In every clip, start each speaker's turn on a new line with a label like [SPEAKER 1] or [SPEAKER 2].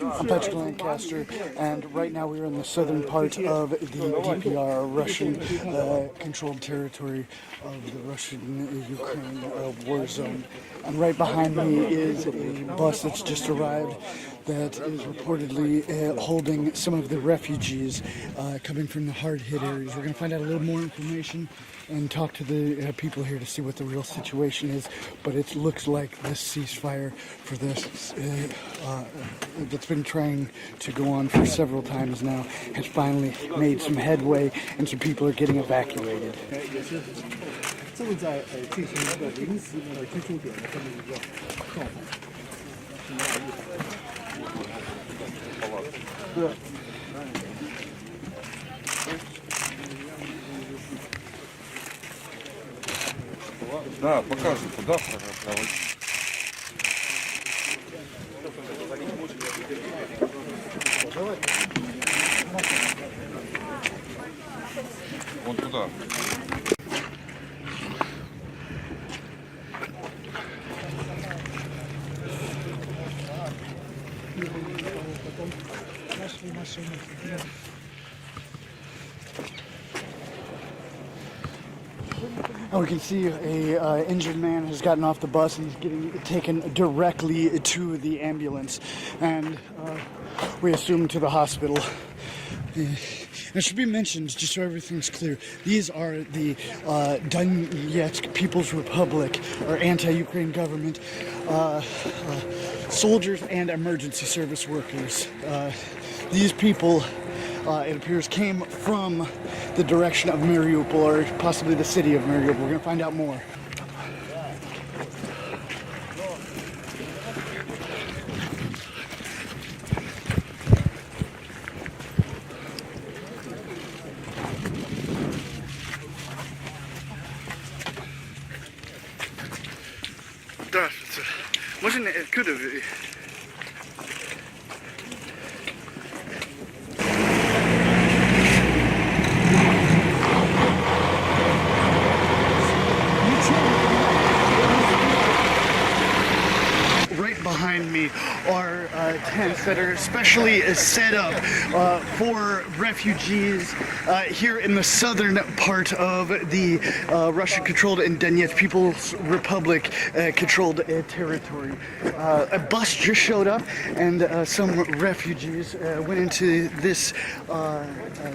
[SPEAKER 1] I'm Patrick Lancaster, and right now we're in the southern part of the DPR, Russian-controlled territory of the Russian-Ukraine war zone. And right behind me is a bus that's just arrived that is reportedly holding some of the refugees coming from the hard-hit areas. We're going to find out a little more information and talk to the people here to see what the real situation is, but it looks like this ceasefire for this that's been trying to go on for several times now has finally made some headway, and some people are getting evacuated.
[SPEAKER 2] Да, покажем, куда проводить. Вон туда.
[SPEAKER 1] We can see a injured man has gotten off the bus and is getting taken directly to the ambulance, and we assume to the hospital. It should be mentioned, just so everything's clear, these are the Donetsk People's Republic, or anti-Ukraine government, soldiers and emergency service workers. These people, it appears, came from the direction of Mariupol, or possibly the city of Mariupol. We're going to find out more. Wasn't it? It could have. Behind me are tents that are specially set up for refugees here in the southern part of the Russian-controlled and Donetsk People's Republic controlled territory. A bus just showed up, and some refugees went into this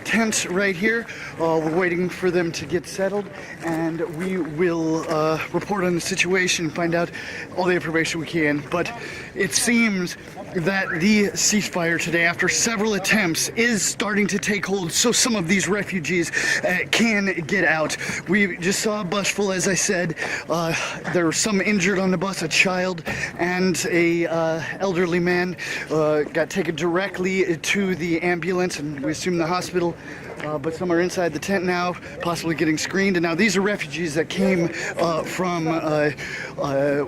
[SPEAKER 1] tent right here. We're waiting for them to get settled, and we will report on the situation and find out all the information we can. But it seems that the ceasefire today, after several attempts, is starting to take hold, so some of these refugees can get out. We just saw a bus full, as I said. There were some injured on the bus, a child and a elderly man got taken directly to the ambulance, and we assume the hospital. But some are inside the tent now, possibly getting screened. And now these are refugees that came from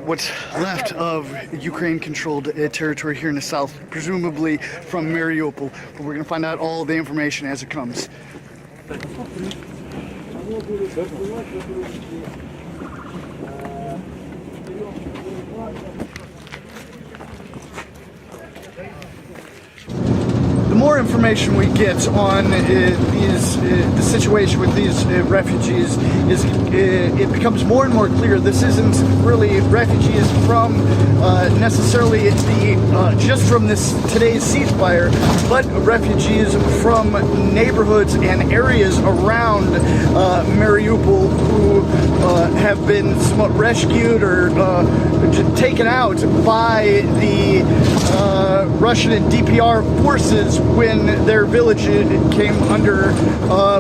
[SPEAKER 1] what's left of Ukraine-controlled territory here in the south, presumably from Mariupol. But we're going to find out all the information as it comes. The more information we get on the situation with these refugees, it becomes more and more clear this isn't really refugees from necessarily just from today's ceasefire, but refugees from neighborhoods and areas around Mariupol who have been somewhat rescued or taken out by the Russian and DPR forces when their village came under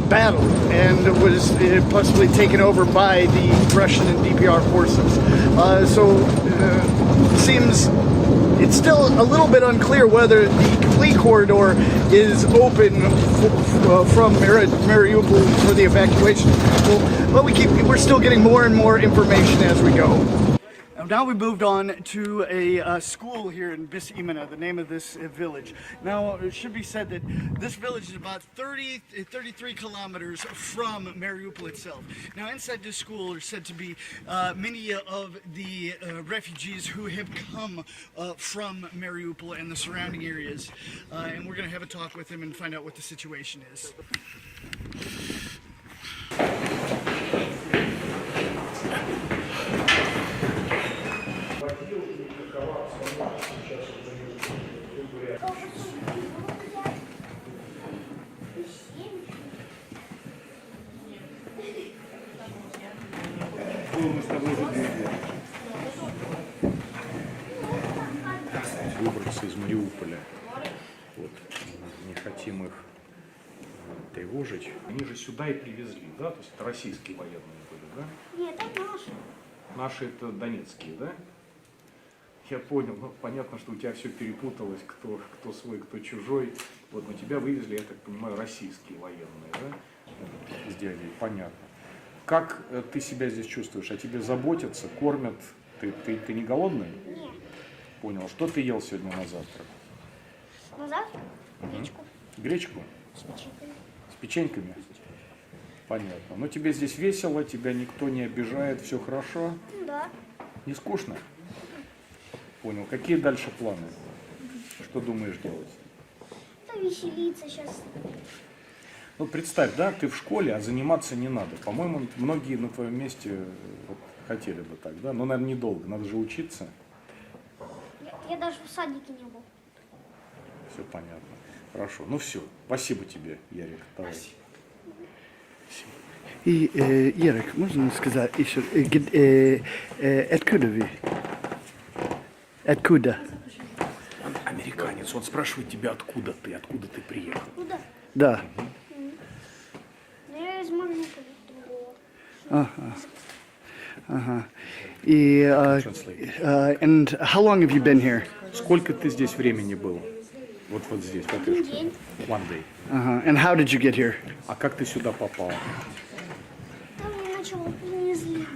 [SPEAKER 1] battle and was possibly taken over by the Russian and DPR forces. Seems it's still a little bit unclear whether the complete corridor is open from Mariupol for the evacuation of people, but we're still getting more and more information as we go. now we moved on to a school here in Bis Imena, the name of this village. Now, it should be said that this village is about 33 kilometers from Mariupol itself. Now, inside this school are said to be many of the refugees who have come from Mariupol and the surrounding areas. And we're going to have a talk with them and find out what the situation is.
[SPEAKER 3] Выбраться из Мариуполя. Вот. Не хотим их тревожить. Они же сюда и привезли, да? То есть это российские военные были, да?
[SPEAKER 4] Нет, это наши.
[SPEAKER 3] Наши это донецкие, да? Я понял. Ну, понятно, что у тебя все перепуталось, кто свой, кто чужой. Вот, но тебя вывезли, я так понимаю, российские военные, да? С дядей, понятно. Как ты себя здесь чувствуешь? О тебе заботятся, кормят? Ты не голодный?
[SPEAKER 4] Нет.
[SPEAKER 3] Понял. Что ты ел сегодня на завтрак?
[SPEAKER 4] На завтрак гречку
[SPEAKER 3] Гречку?
[SPEAKER 4] с печеньками.
[SPEAKER 3] С печеньками? Понятно. Но тебе здесь весело, тебя никто не обижает, все хорошо?
[SPEAKER 4] Ну да.
[SPEAKER 3] Не скучно? Понял. Какие дальше планы? Что думаешь делать?
[SPEAKER 4] Да веселиться сейчас.
[SPEAKER 3] Ну, представь, да, ты в школе, а заниматься не надо. По-моему, многие на твоем месте вот, хотели бы так, да? Но, наверное, недолго. Надо же учиться.
[SPEAKER 4] Я даже в садике не был.
[SPEAKER 3] Все понятно. Хорошо. Ну все. Спасибо тебе, Ярик. Давай.
[SPEAKER 1] И, Ярик, можно сказать еще, откуда вы? Откуда?
[SPEAKER 3] Он американец. Он спрашивает тебя, откуда ты приехал.
[SPEAKER 4] Куда?
[SPEAKER 1] Да.
[SPEAKER 4] Да я из Мариуполя другого.
[SPEAKER 1] Ага. Ага. И,
[SPEAKER 3] Translate.
[SPEAKER 1] and how long have you been here?
[SPEAKER 3] Сколько ты здесь времени был? Вот здесь, в этой школе?
[SPEAKER 4] День.
[SPEAKER 3] One day.
[SPEAKER 1] And how did you get here?
[SPEAKER 3] А как ты сюда попал?
[SPEAKER 4] Там меня начало привезли.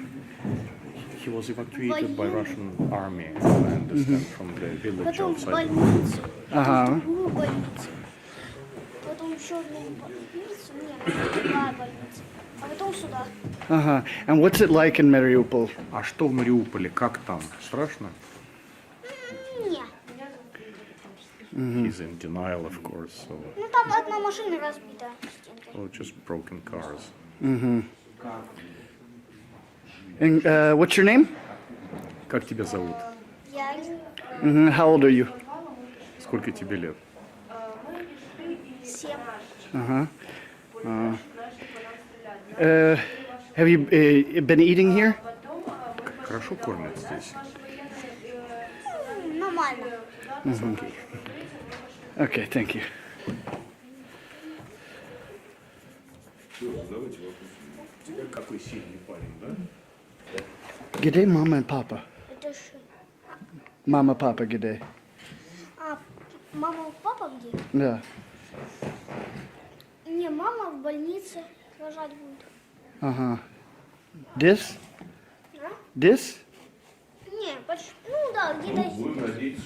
[SPEAKER 3] He was evacuated by Russian army, I understand, from the village
[SPEAKER 4] Потом в
[SPEAKER 3] outside.
[SPEAKER 4] больницу.
[SPEAKER 1] Ага.
[SPEAKER 4] Потом в другую больницу. Потом еще одну больницу. Нет, другая больница. А потом сюда.
[SPEAKER 1] And what's it like in Mariupol?
[SPEAKER 3] А что в Мариуполе? Как там? Страшно?
[SPEAKER 4] Нет.
[SPEAKER 3] He's in denial, of course. So,
[SPEAKER 4] Ну там одна машина разбита. Стенкой.
[SPEAKER 3] well, just broken cars.
[SPEAKER 1] And what's your name?
[SPEAKER 3] Как тебя зовут?
[SPEAKER 4] Я
[SPEAKER 1] How old are you?
[SPEAKER 3] Сколько тебе лет?
[SPEAKER 4] 7.
[SPEAKER 1] Have you been eating here?
[SPEAKER 3] Хорошо кормят здесь?
[SPEAKER 4] Нормально.
[SPEAKER 1] Okay, thank you.
[SPEAKER 3] Какой сильный парень, да?
[SPEAKER 1] G'day, Mama and Papa.
[SPEAKER 4] Это что?
[SPEAKER 1] Mama, Papa, g'day.
[SPEAKER 4] А, мама и папа где?
[SPEAKER 1] Да.
[SPEAKER 4] Не, мама в больнице рожать будет.
[SPEAKER 1] This?
[SPEAKER 4] А?
[SPEAKER 1] This?
[SPEAKER 4] Не, почти. Ну да, где-то здесь.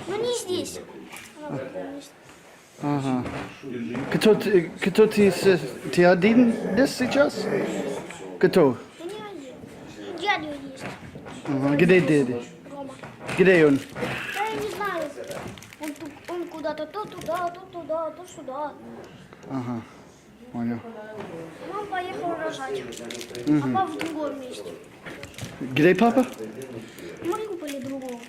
[SPEAKER 4] Но не здесь. Она в больнице.
[SPEAKER 1] Кто ты один здесь сейчас? Кто?
[SPEAKER 4] Да не один. Дядя есть.
[SPEAKER 1] Где дядя?
[SPEAKER 4] Рома.
[SPEAKER 1] Где он?
[SPEAKER 4] Да я не знаю. Он куда-то то туда, то сюда.
[SPEAKER 1] Понял.
[SPEAKER 4] Мама поехала рожать. А папа в другом месте.
[SPEAKER 1] Где папа?
[SPEAKER 4] В Мариуполе другого.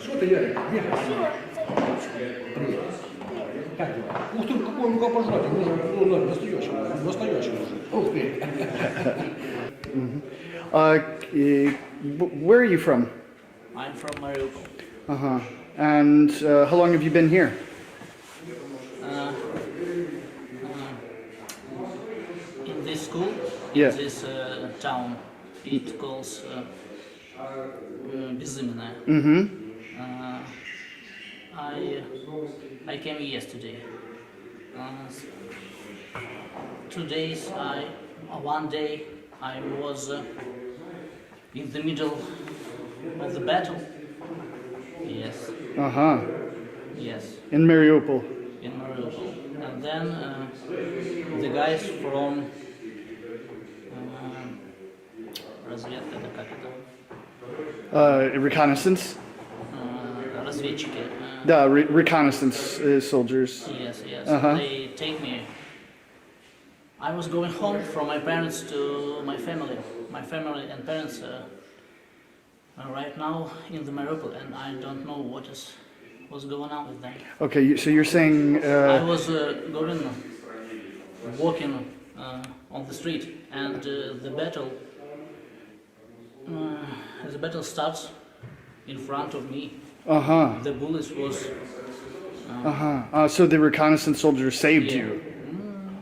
[SPEAKER 5] Что ты, Ярик? Ух ты, какой рукопожатие, ну, настоящий мужик. Ух ты.
[SPEAKER 1] Where are you from?
[SPEAKER 6] I'm from Mariupol.
[SPEAKER 1] And how long have you been here? Yeah.
[SPEAKER 6] this town. It calls Безымянное. I came yesterday. 2 days, one day I was in the middle of the battle. Yes,
[SPEAKER 1] Uh-huh.
[SPEAKER 6] yes,
[SPEAKER 1] In Mariupol.
[SPEAKER 6] in Mariupol. And then the guys from разведка, это как это?
[SPEAKER 1] Reconnaissance?
[SPEAKER 6] Разведчики.
[SPEAKER 1] Да, reconnaissance soldiers.
[SPEAKER 6] Yes, yes.
[SPEAKER 1] Uh-huh.
[SPEAKER 6] They take me. I was going home from my parents to my family. My family and parents are right now in the Mariupol, and I don't know what's going on with them.
[SPEAKER 1] Okay, so you're saying
[SPEAKER 6] I was walking on the street, and the battle starts in front of me.
[SPEAKER 1] uh-huh.
[SPEAKER 6] The bullets was
[SPEAKER 1] So the reconnaissance soldiers saved you?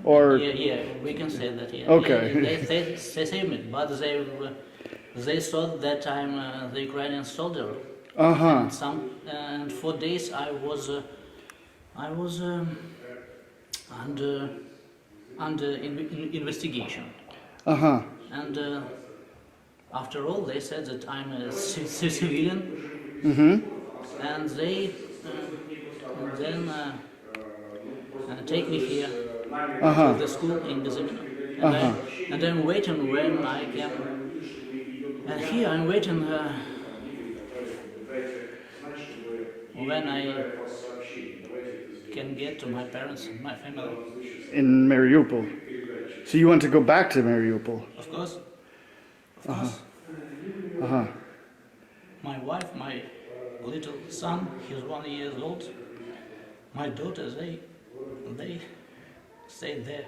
[SPEAKER 1] Or
[SPEAKER 6] yeah, we can say that. Yeah.
[SPEAKER 1] Okay.
[SPEAKER 6] Yeah, they saved me, but they thought that I'm the Ukrainian soldier.
[SPEAKER 1] uh-huh.
[SPEAKER 6] And for days I was under investigation.
[SPEAKER 1] Uh-huh.
[SPEAKER 6] And after all, they said that I'm a civilian. And they then take me here to the school in Bezymino. And I'm waiting when I can. And here I'm waiting when I can get to my parents, my family.
[SPEAKER 1] In Mariupol. So you want to go back to Mariupol?
[SPEAKER 6] Of course. Of course. My wife, my little son, he's 1 year old. My daughters, they stay there,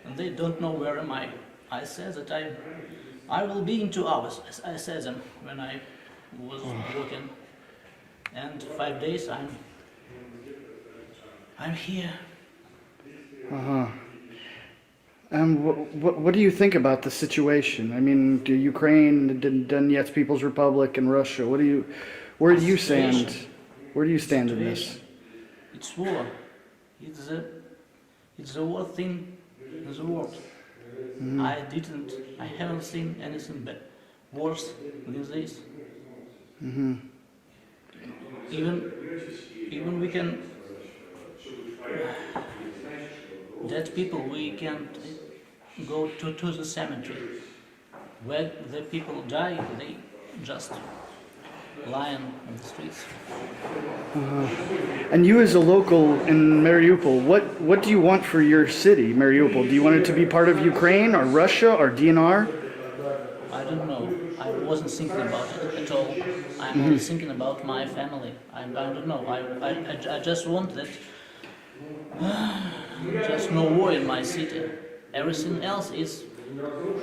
[SPEAKER 6] and they don't know where am I. I said that I will be in 2 hours. I said them when I was working, and 5 days I'm here.
[SPEAKER 1] And what do you think about the situation? I mean, Ukraine, the Donetsk People's Republic, and Russia. Where do you stand? Where do you stand in this?
[SPEAKER 6] It's war. It's the worst thing in the world. I haven't seen anything worse than this. Even we can dead people, we can't go to the cemetery. Where the people die, they just lying on the streets.
[SPEAKER 1] And you as a local in Mariupol, what do you want for your city, Mariupol? Do you want it to be part of Ukraine or Russia or DNR?
[SPEAKER 6] I don't know. I wasn't thinking about it at all. I'm only thinking about my family. I don't know. I just want that just no war in my city. Everything else is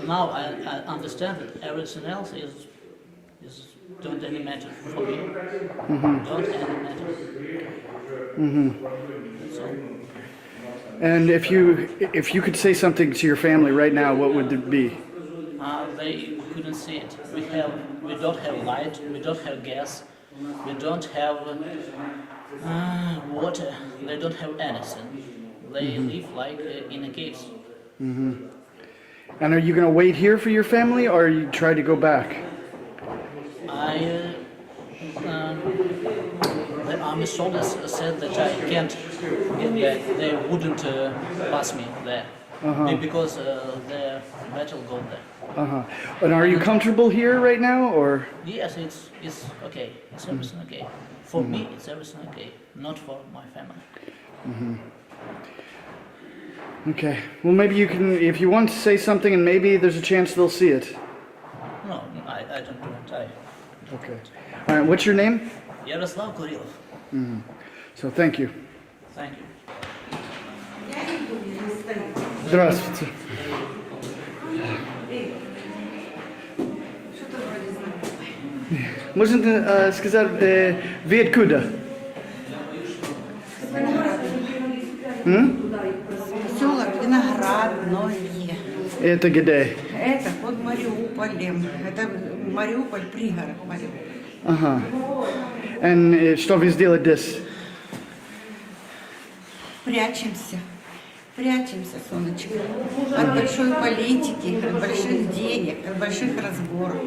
[SPEAKER 6] now I understand that everything else is don't any matter for me. Don't any matter. That's all.
[SPEAKER 1] And if you could say something to your family right now, what would it be?
[SPEAKER 6] They couldn't see it. We don't have light. We don't have gas. We don't have water. They don't have anything. They live like in a cave.
[SPEAKER 1] And are you going to wait here for your family, or you try to go back?
[SPEAKER 6] The army soldiers said that I can't get back. They wouldn't pass me there because the battle go there.
[SPEAKER 1] And are you comfortable here right now, or?
[SPEAKER 6] Yes, it's okay. It's everything okay. For me, it's everything okay. Not for my family.
[SPEAKER 1] Okay. Well, maybe you can, if you want to say something, and maybe there's a chance they'll see it.
[SPEAKER 6] No, I don't want.
[SPEAKER 1] Okay. All right. What's your name?
[SPEAKER 6] Yaroslav Kurilov.
[SPEAKER 1] So thank you.
[SPEAKER 6] Thank you.
[SPEAKER 1] Здравствуйте. Можно сказать, вы откуда?
[SPEAKER 7] Поселок Виноградное.
[SPEAKER 1] Это где?
[SPEAKER 7] Мариуполем. Это Мариуполь, пригород Мариуполь.
[SPEAKER 1] Ага. Что вы сделали здесь?
[SPEAKER 7] Прячемся. Прячемся, солнышко. От большой политики, от больших денег, от больших разборок.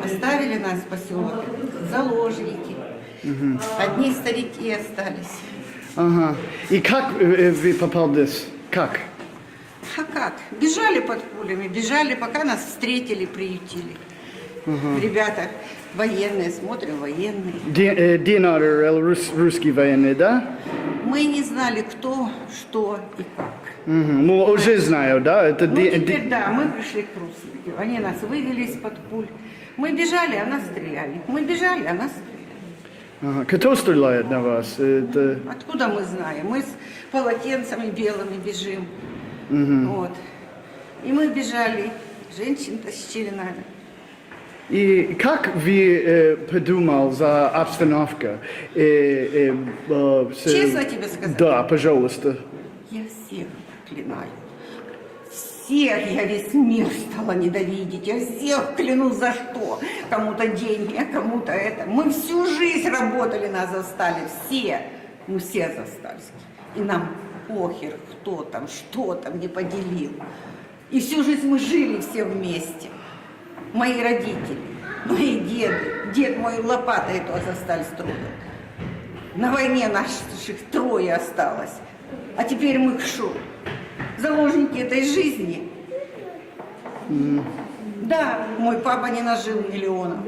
[SPEAKER 7] Оставили нас в поселке заложники. Одни старики остались.
[SPEAKER 1] Ага. И как вы попали здесь? Как?
[SPEAKER 7] А как? Бежали под пулями, бежали, пока нас встретили, приютили. Ребята военные, смотрим, военные.
[SPEAKER 1] Динар русский военный, да?
[SPEAKER 7] Мы не знали, кто, что и как.
[SPEAKER 1] Ну, уже знаю, да? Это
[SPEAKER 7] Ну, теперь да, мы пришли к русским. Они нас вывели из-под пуль. Мы бежали, а нас стреляли. Мы бежали, а нас стреляли.
[SPEAKER 1] Ага. Кто стреляет на вас? Это...
[SPEAKER 7] Откуда мы знаем? Мы с полотенцами белыми бежим. Вот. И мы бежали, женщин тащили надо.
[SPEAKER 1] И как вы подумал за обстановку?
[SPEAKER 7] Честно тебе сказать?
[SPEAKER 1] Да, пожалуйста.
[SPEAKER 7] Я всех проклинаю. Всех я весь мир стала ненавидеть. Я всех кляну за что. Кому-то деньги, а кому-то это. Мы всю жизнь работали, нас застали. Все. Мы все застались. И нам похер, кто там, что там не поделил. И всю жизнь мы жили все вместе. Мои родители, мои деды. Дед мой лопатой этого застали строить. На войне наших 3 осталось. А теперь мы что? Заложники этой жизни. Да, мой папа не нажил миллионов.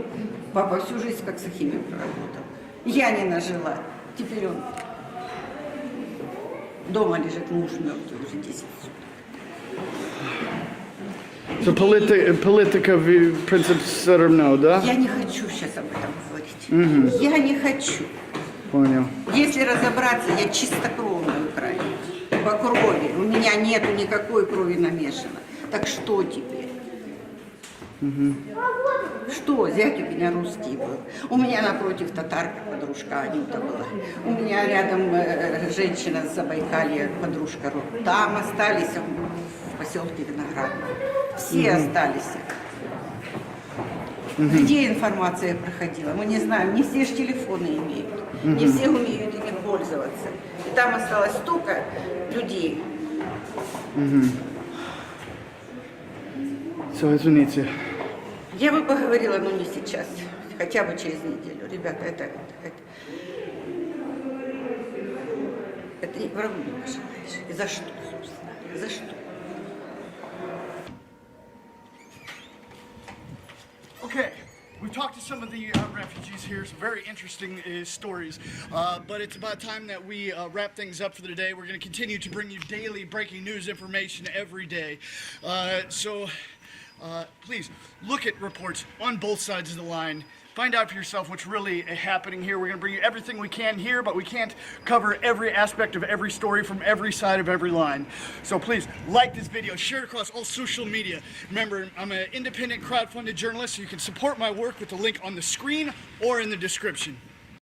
[SPEAKER 7] Папа всю жизнь как сахимик проработал. Я не нажила. Теперь он дома лежит, муж мертвый уже 10 суток.
[SPEAKER 1] So политика, в принципе, все равно, да?
[SPEAKER 7] Я не хочу сейчас об этом говорить. Я не хочу.
[SPEAKER 1] Понял.
[SPEAKER 7] Если разобраться, я чистокровная украинка. По крови. У меня нету никакой крови намешано. Так что теперь? Что? Зять у меня русский был. У меня напротив татарка подружка Анюта была. У меня рядом женщина с Забайкалья, подружка. Там остались в поселке Виноградном. Все остались. Где информация проходила? Мы не знаем. Не все же телефоны имеют. Не все умеют ими пользоваться. И там осталось столько людей.
[SPEAKER 1] Все, извините.
[SPEAKER 7] Я бы поговорила, но не сейчас. Хотя бы через неделю. Ребята, это врагу не пожелаешь. И за что, собственно? За что?
[SPEAKER 1] Okay, we talked to some of the refugees here, some very interesting stories, but it's about time that we wrap things up for the day. We're going to continue to bring you daily breaking news information every day. So please look at reports on both sides of the line. Find out for yourself what's really happening here. We're going to bring you everything we can here, but we can't cover every aspect of every story from every side of every line. So please like this video, share it across all social media. Remember, I'm an independent crowdfunded journalist, so you can support my work with the link on the screen or in the description.